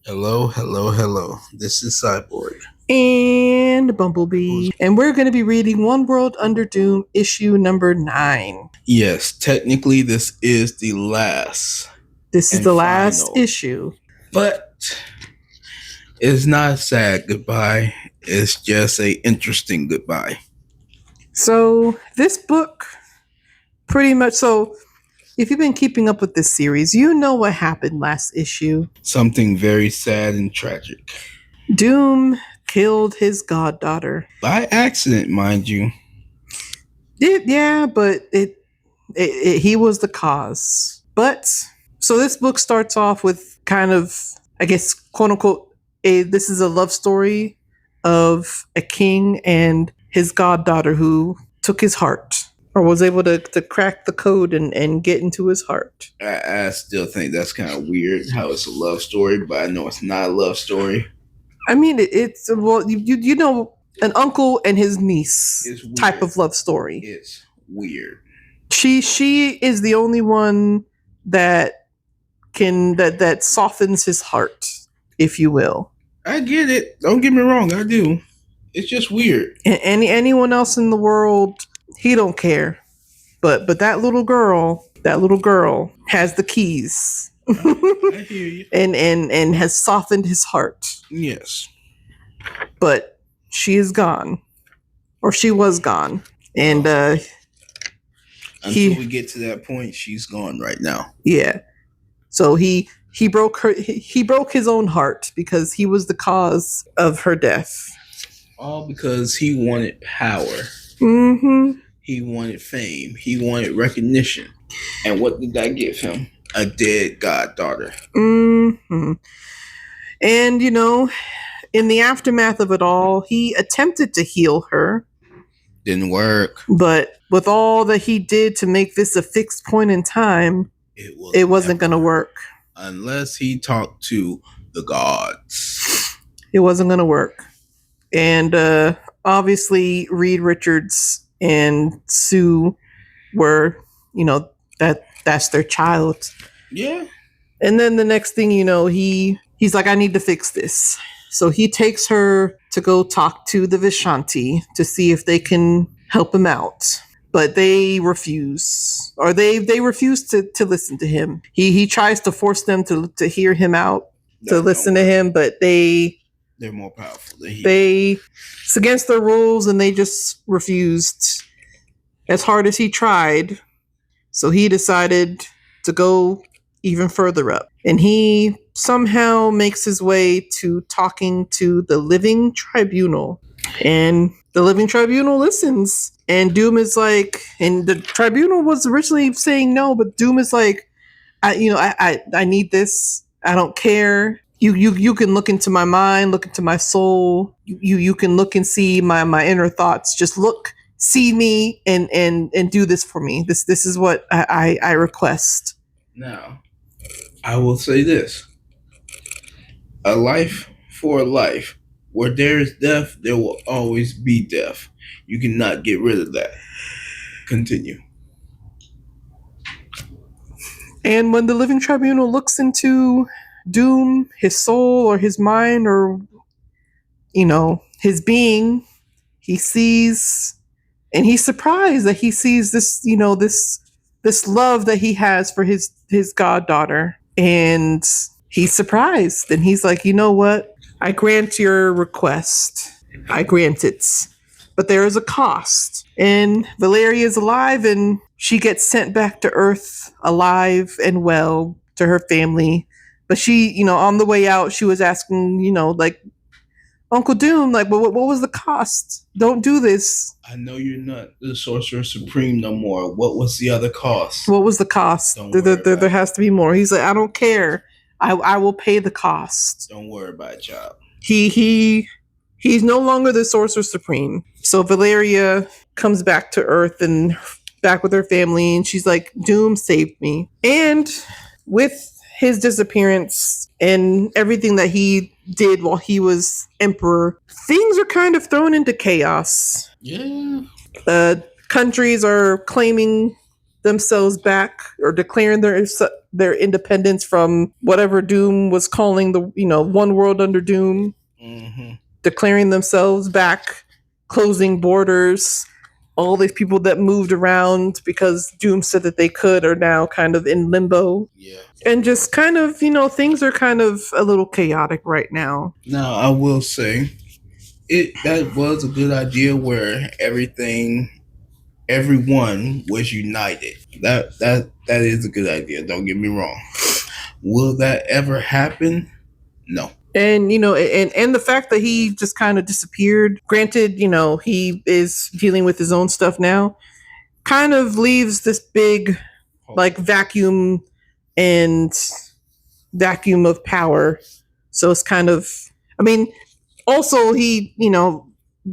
Hello, hello, hello. This is Cyborg. And Bumblebee. And we're going to be reading One World Under Doom, issue number 9. Yes, technically this is the last. This is and the last final. issue. But it's not a sad goodbye. It's just a interesting goodbye. So this book, pretty much, so if you've been keeping up with this series, you know what happened last issue. Something very sad and tragic. Doom killed his goddaughter. By accident, mind you. Yeah, but he was the cause. But, so this book starts off with kind of, I guess, quote unquote, this is a love story of a king and his goddaughter who took his heart, or was able to crack the code and get into his heart. I still think that's kind of weird how it's a love story, but I know it's not a love story. I mean, it's, well, you know, an uncle and his niece type of love story. It's weird. She is the only one that that softens his heart, if you will. I get it. Don't get me wrong, I do. It's just weird. And anyone else in the world, he don't care. But that little girl has the keys. I hear you. and has softened his heart. Yes. But she is gone. Or she was gone. And until we get to that point, she's gone right now. Yeah. So he broke his own heart because he was the cause of her death. All because he wanted power. Mm-hmm. He wanted fame. He wanted recognition. And what did that give him? A dead goddaughter. Mm-hmm. And, you know, in the aftermath of it all, he attempted to heal her. Didn't work. But with all that he did to make this a fixed point in time, it wasn't going to work. Unless he talked to the gods. It wasn't going to work. And obviously, Reed Richards and Sue were, you know, that's their child. Yeah. And then the next thing you know, he's like, I need to fix this. So he takes her to go talk to the Vishanti to see if they can help him out. But they refuse, or they refuse to listen to him. He tries to force them to hear him out, to listen to him, but they're more powerful than he. It's against their rules, and they just refused as hard as he tried. So he decided to go even further up. And he somehow makes his way to talking to the Living Tribunal. And the Living Tribunal listens. And Doom is like, and the Tribunal was originally saying no, but Doom is like, I need this. I don't care. You can look into my mind, look into my soul. You can look and see my inner thoughts. Just look, see me, and do this for me. This is what I request. Now, I will say this. A life for a life. Where there is death, there will always be death. You cannot get rid of that. Continue. And when the Living Tribunal looks into Doom, his soul or his mind or, you know, his being, he sees, and he's surprised that he sees this, you know, this love that he has for his goddaughter. And he's surprised. And he's like, you know what? I grant your request. I grant it. But there is a cost. And Valeria is alive, and she gets sent back to Earth alive and well to her family. But she, you know, on the way out, she was asking, you know, like, Uncle Doom, like, what was the cost? Don't do this. I know you're not the Sorcerer Supreme no more. What was the other cost? What was the cost? There has to be more. He's like, I don't care. I will pay the cost. Don't worry about it, child. He's no longer the Sorcerer Supreme. So Valeria comes back to Earth and back with her family, and she's like, Doom saved me. And with his disappearance and everything that he did while he was emperor, things are kind of thrown into chaos. Yeah. Countries are claiming themselves back or declaring their independence from whatever Doom was calling the, one world under Doom, declaring themselves back, closing borders. All these people that moved around because Doom said that they could are now kind of in limbo. Yeah. And just kind of, things are kind of a little chaotic right now. Now, I will say, that was a good idea where everyone was united. That is a good idea. Don't get me wrong. Will that ever happen? No. And and the fact that he just kind of disappeared, granted, he is dealing with his own stuff now, kind of leaves this big like vacuum of power. So it's kind of, I mean, also he,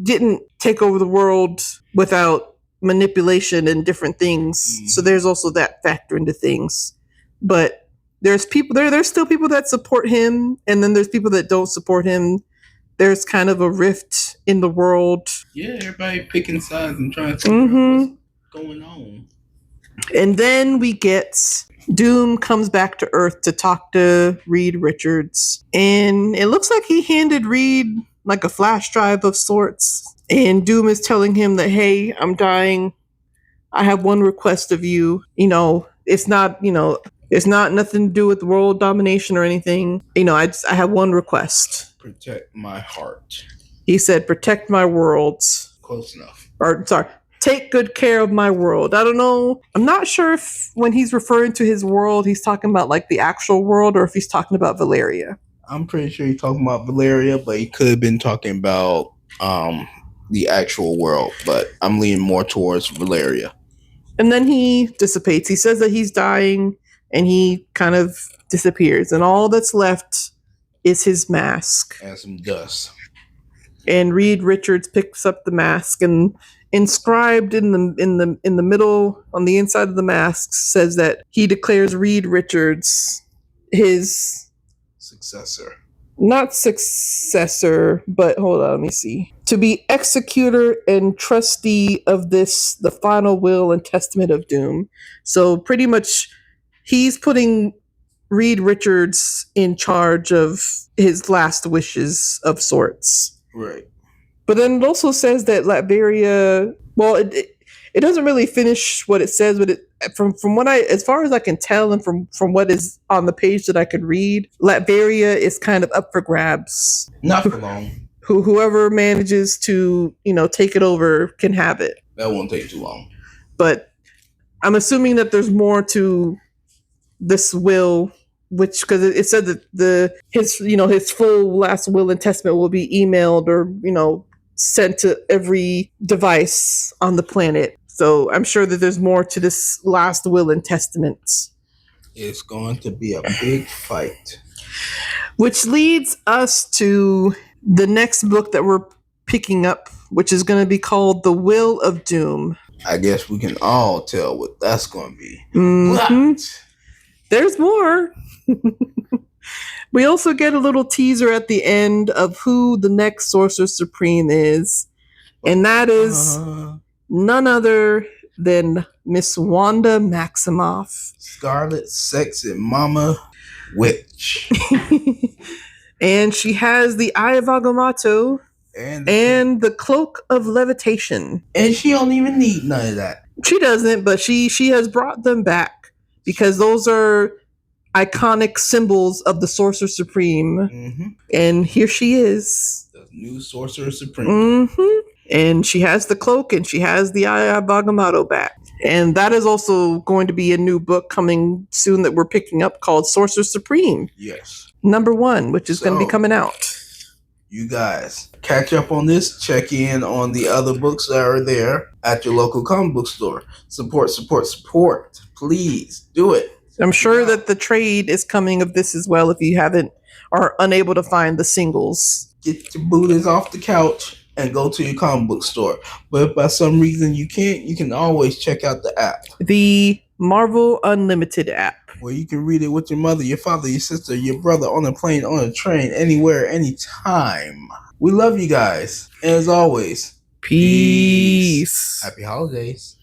didn't take over the world without manipulation and different things. So there's also that factor into things. But there's people there's still people that support him, and then there's people that don't support him. There's kind of a rift in the world. Yeah, everybody picking sides and trying to figure out what's going on. And then we get Doom comes back to Earth to talk to Reed Richards. And it looks like he handed Reed like a flash drive of sorts. And Doom is telling him that, hey, I'm dying. I have one request of you. It's not nothing to do with world domination or anything. I have one request. Protect my heart. He said, protect my world. Close enough. Or, sorry, take good care of my world. I don't know. I'm not sure if when he's referring to his world, he's talking about like the actual world or if he's talking about Valeria. I'm pretty sure he's talking about Valeria, but he could have been talking about the actual world. But I'm leaning more towards Valeria. And then he dissipates. He says that he's dying, and he kind of disappears. And all that's left is his mask. And some dust. And Reed Richards picks up the mask, and inscribed in the middle on the inside of the mask says that he declares Reed Richards his successor. Not successor, but hold on, let me see. To be executor and trustee of this, the final will and testament of Doom. So pretty much he's putting Reed Richards in charge of his last wishes of sorts. Right. But then it also says that Latveria, well, it doesn't really finish what it says, but from what as far as I can tell, and from what is on the page that I could read, Latveria is kind of up for grabs. Not for long. Whoever manages to, take it over can have it. That won't take too long. But I'm assuming that there's more to this will, which, because it said that his full last will and testament will be emailed or, sent to every device on the planet. So I'm sure that there's more to this last will and testament. It's going to be a big fight. Which leads us to the next book that we're picking up, which is going to be called The Will of Doom. I guess we can all tell what that's going to be. Mm-hmm. There's more. We also get a little teaser at the end of who the next Sorcerer Supreme is. And that is none other than Miss Wanda Maximoff. Scarlet Sexy Mama Witch. And she has the Eye of Agamotto and the Cloak of Levitation. And she don't even need none of that. She doesn't, but she has brought them back because those are iconic symbols of the Sorcerer Supreme. Mm-hmm. And here she is. The new Sorcerer Supreme. Mm-hmm. And she has the cloak and she has the Eye of Agamotto back. And that is also going to be a new book coming soon that we're picking up called Sorcerer Supreme. Yes. Number 1, which is going to be coming out. You guys, catch up on this. Check in on the other books that are there at your local comic book store. Support. Please do it. I'm sure that the trade is coming of this as well if you haven't or unable to find the singles. Get your booties off the couch and go to your comic book store. But if by some reason you can't, you can always check out the app. The Marvel Unlimited app. Where you can read it with your mother, your father, your sister, your brother, on a plane, on a train, anywhere, anytime. We love you guys. And as always, peace. Happy holidays.